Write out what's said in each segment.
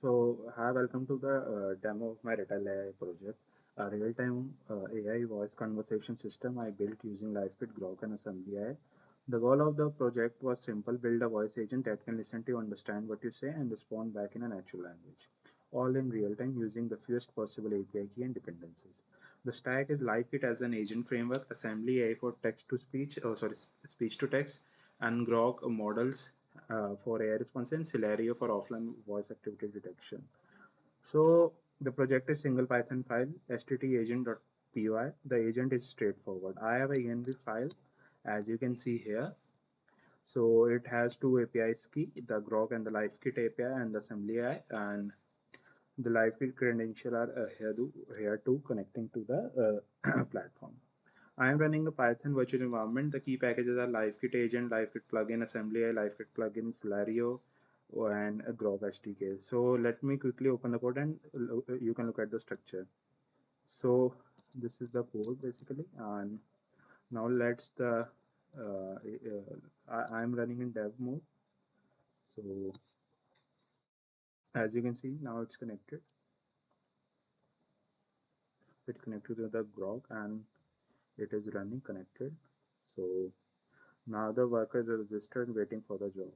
Hi, welcome to the demo of my Retell AI project, a real-time AI voice conversation system I built using LiveKit, Grok, and Assembly AI. The goal of the project was simple: build a voice agent that can listen to you, understand what you say, and respond back in a natural language, all in real time using the fewest possible API key and dependencies. The stack is LiveKit as an agent framework, Assembly AI for text to speech, speech to text, and Grok models for AI response and Celerio for offline voice activity detection. So the project is single Python file, sttagent.py. The agent is straightforward. I have a env file, as you can see here. So it has two APIs key, the Grok and the LiveKit API and the Assembly AI, and the LiveKit credential are here too, connecting to the platform. I am running a Python virtual environment. The key packages are LiveKit agent, LiveKit plugin, Assembly, LiveKit plugin, Celerio, and a Grok SDK. So let me quickly open the code and you can look at the structure. So this is the code basically, and now let's the I'm running in dev mode. So as you can see, now it's connected. It's connected to the Grok and it is running connected. So now the worker is registered waiting for the job.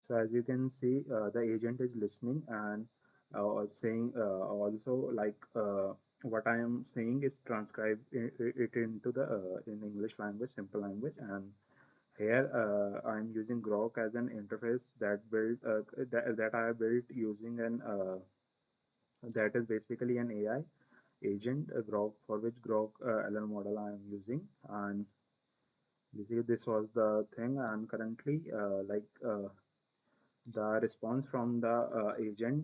So as you can see, the agent is listening and saying also like what I am saying is transcribe it into the in English language, simple language, and here I am using Grok as an interface that I built using an that is basically an AI agent, Grok, for which Grok LL model I am using, and basically this was the thing, and currently the response from the agent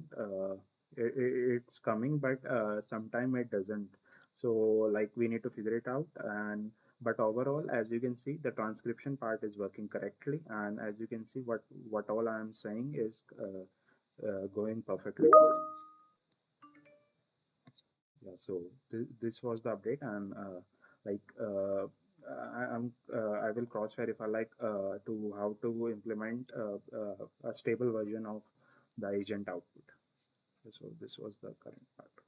it's coming, but sometime it doesn't. So like we need to figure it out. And but overall, as you can see, the transcription part is working correctly, and as you can see, what all I am saying is going perfectly fine. Yeah, so this was the update, and like I will cross verify like to how to implement a stable version of the agent output. So this was the current part.